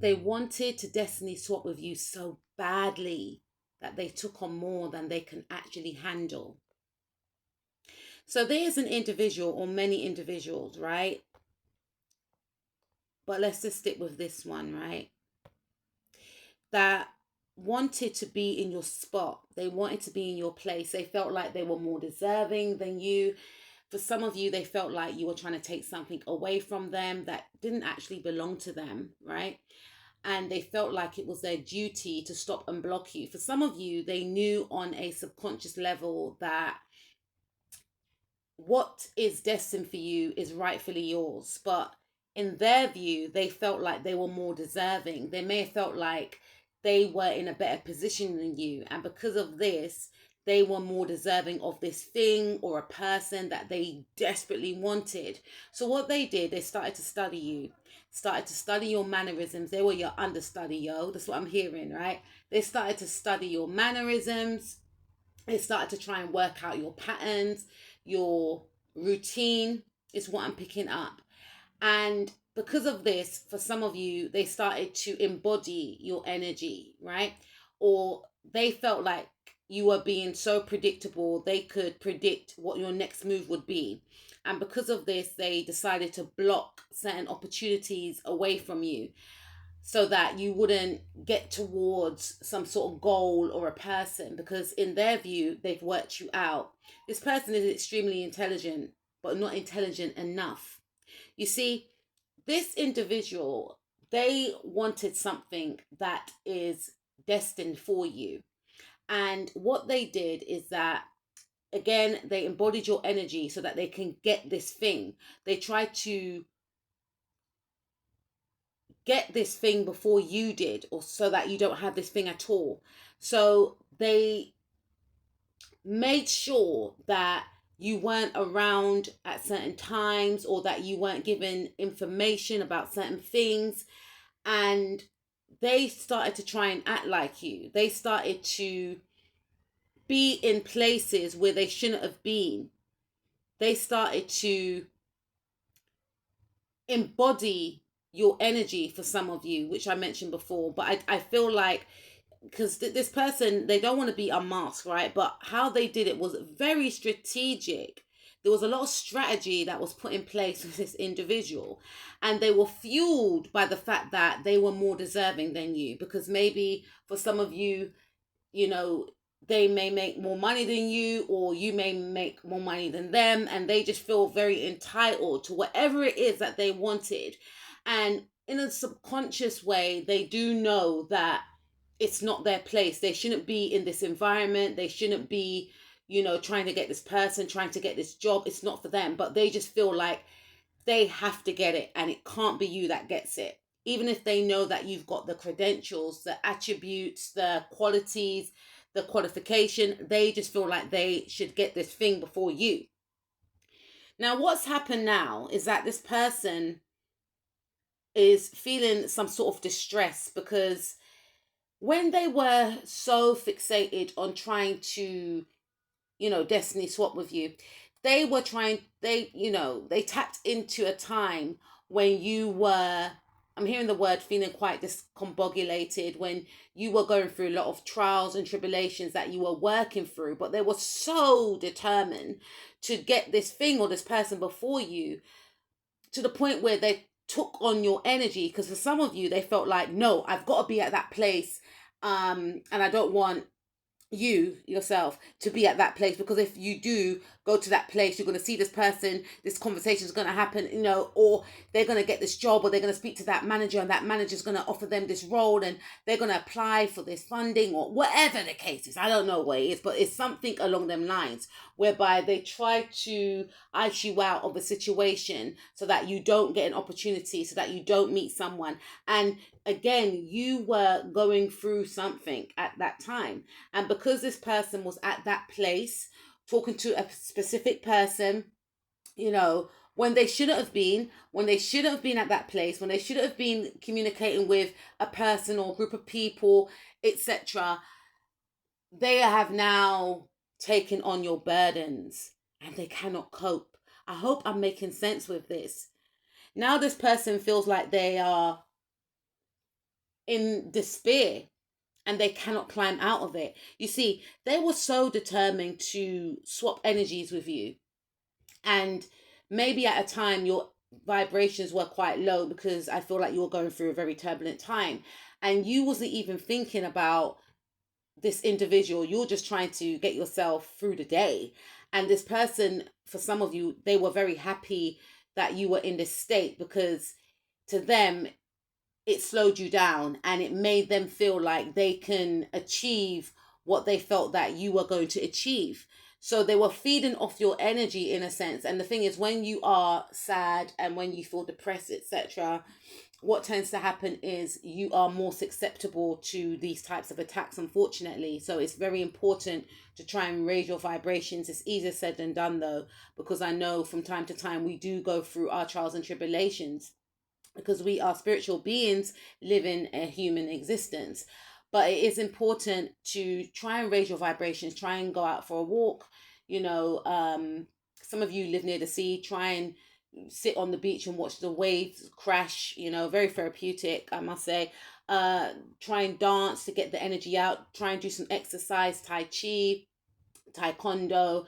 They wanted to destiny swap with you so badly that they took on more than they can actually handle. So there's an individual or many individuals, right? But let's just stick with this one, right? That wanted to be in your spot. They wanted to be in your place. They felt like they were more deserving than you. For some of you, they felt like you were trying to take something away from them that didn't actually belong to them, right? And they felt like it was their duty to stop and block you. For some of you, they knew on a subconscious level that what is destined for you is rightfully yours. But in their view, they felt like they were more deserving. They may have felt like they were in a better position than you. And because of this, they were more deserving of this thing or a person that they desperately wanted. So what they did, they started to study you, started to study your mannerisms. They were your understudy, yo. That's what I'm hearing, right? They started to study your mannerisms. They started to try and work out your patterns, your routine is what I'm picking up. And because of this, for some of you, they started to embody your energy, right? Or they felt like you were being so predictable, they could predict what your next move would be. And because of this, they decided to block certain opportunities away from you so that you wouldn't get towards some sort of goal or a person, because in their view, they've worked you out. This person is extremely intelligent, but not intelligent enough. You see, this individual, they wanted something that is destined for you. And what they did is that, again, they embodied your energy so that they can get this thing. They tried to get this thing before you did, or so that you don't have this thing at all. So they made sure that you weren't around at certain times, or that you weren't given information about certain things. And they started to try and act like you. They started to be in places where they shouldn't have been. They started to embody your energy for some of you, which I mentioned before. But I feel like, because this person, they don't want to be unmasked, right? But how they did it was very strategic. There was a lot of strategy that was put in place with this individual, and they were fueled by the fact that they were more deserving than you. Because maybe for some of you, you know, they may make more money than you, or you may make more money than them, and they just feel very entitled to whatever it is that they wanted. And in a subconscious way, they do know that it's not their place. They shouldn't be in this environment. They shouldn't be, trying to get this person, trying to get this job. It's not for them, but they just feel like they have to get it, and it can't be you that gets it. Even if they know that you've got the credentials, the attributes, the qualities, the qualification, they just feel like they should get this thing before you. Now, what's happened now is that this person is feeling some sort of distress, because when they were so fixated on trying to, destiny swap with you, they were trying, they tapped into a time when you were, I'm hearing the word feeling quite discombobulated, when you were going through a lot of trials and tribulations that you were working through, but they were so determined to get this thing or this person before you, to the point where they took on your energy. Because for some of you, they felt like, no, I've got to be at that place, and I don't want you yourself to be at that place, because if you do go to that place, you're going to see this person, this conversation is going to happen, or they're going to get this job, or they're going to speak to that manager, and that manager is going to offer them this role, and they're going to apply for this funding, or whatever the case is. I don't know what it is, but it's something along them lines, whereby they try to ice you out of a situation so that you don't get an opportunity, so that you don't meet someone. And again, you were going through something at that time, and because this person was at that place talking to a specific person, when they shouldn't have been, at that place, when they shouldn't have been communicating with a person or group of people, etc., they have now taken on your burdens, and they cannot cope. I hope I'm making sense with this. Now this person feels like they are in despair and they cannot climb out of it. You see, they were so determined to swap energies with you. And maybe at a time your vibrations were quite low because I feel like you were going through a very turbulent time. And you wasn't even thinking about this individual. You're just trying to get yourself through the day. And this person, for some of you, they were very happy that you were in this state, because to them it slowed you down and it made them feel like they can achieve what they felt that you were going to achieve. So they were feeding off your energy in a sense. And the thing is, when you are sad and when you feel depressed, etc., what tends to happen is you are more susceptible to these types of attacks, unfortunately. So it's very important to try and raise your vibrations. It's easier said than done, though, because I know from time to time we do go through our trials and tribulations, because we are spiritual beings living a human existence. But it is important to try and raise your vibrations, try and go out for a walk. Some of you live near the sea, try and sit on the beach and watch the waves crash, very therapeutic, I must say. Try and dance to get the energy out, try and do some exercise, tai chi, taekwondo,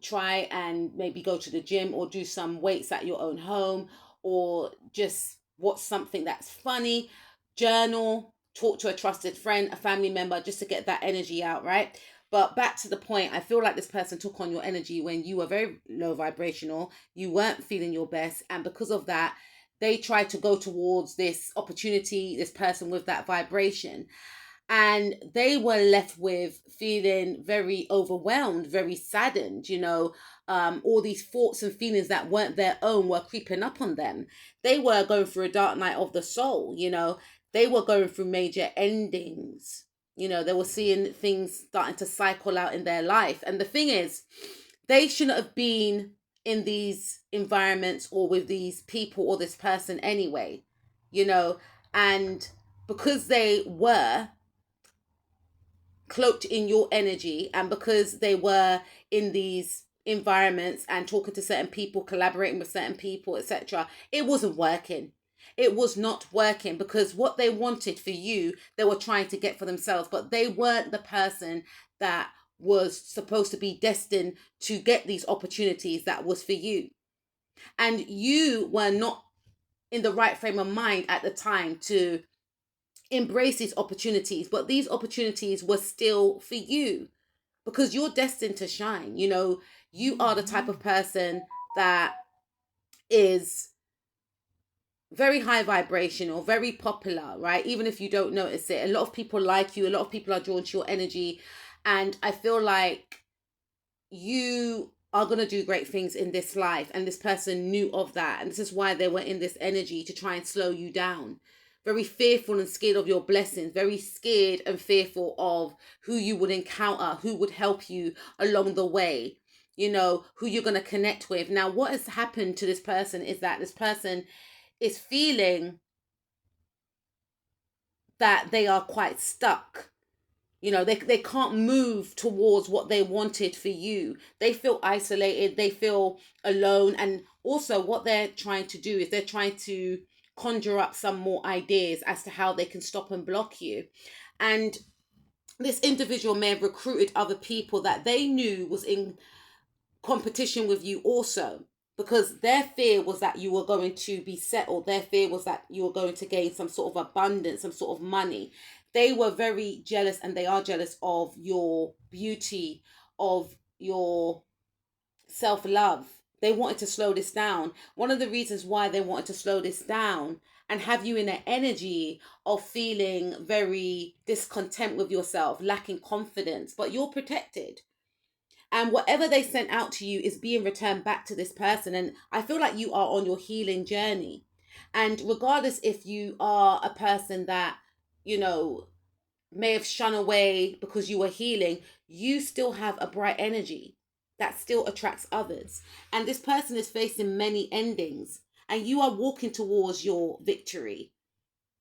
try and maybe go to the gym or do some weights at your own home, or just watch something that's funny, journal, talk to a trusted friend, a family member, just to get that energy out, right? But back to the point, I feel like this person took on your energy when you were very low vibrational, you weren't feeling your best, and because of that, they tried to go towards this opportunity, this person with that vibration. And they were left with feeling very overwhelmed, very saddened. All these thoughts and feelings that weren't their own were creeping up on them. They were going through a dark night of the soul. They were going through major endings. They were seeing things starting to cycle out in their life. And the thing is, they shouldn't have been in these environments or with these people or this person anyway, and because they were cloaked in your energy, and because they were in these environments and talking to certain people, collaborating with certain people, etc., it wasn't working. It was not working, because what they wanted for you, they were trying to get for themselves, but they weren't the person that was supposed to be destined to get these opportunities that was for you. And you were not in the right frame of mind at the time to embrace these opportunities, but these opportunities were still for you, because you're destined to shine. You are the type of person that is very high vibration or very popular, right? Even if you don't notice it, a lot of people like you, a lot of people are drawn to your energy, and I feel like you are going to do great things in this life, and this person knew of that, and this is why they were in this energy, to try and slow you down. Very fearful and scared of your blessings, very scared and fearful of who you would encounter, who would help you along the way, who you're going to connect with. Now, what has happened to this person is that this person is feeling that they are quite stuck. They can't move towards what they wanted for you. They feel isolated, they feel alone. And also what they're trying to do is they're trying to conjure up some more ideas as to how they can stop and block you. And this individual may have recruited other people that they knew was in competition with you also, because their fear was that you were going to be settled. Their fear was that you were going to gain some sort of abundance, some sort of money. They were very jealous, and they are jealous of your beauty, of your self-love. They wanted to slow this down. One of the reasons why they wanted to slow this down and have you in an energy of feeling very discontent with yourself, lacking confidence, but you're protected. And whatever they sent out to you is being returned back to this person. And I feel like you are on your healing journey. And regardless if you are a person that, may have shun away because you were healing, you still have a bright energy that still attracts others. And this person is facing many endings, and you are walking towards your victory.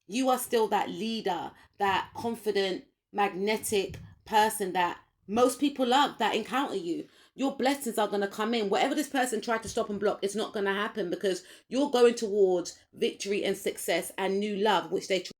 You are still that leader, that confident, magnetic person that most people love, that encounter you. Your blessings are going to come in. Whatever this person tried to stop and block, it's not going to happen, because you're going towards victory and success and new love, which they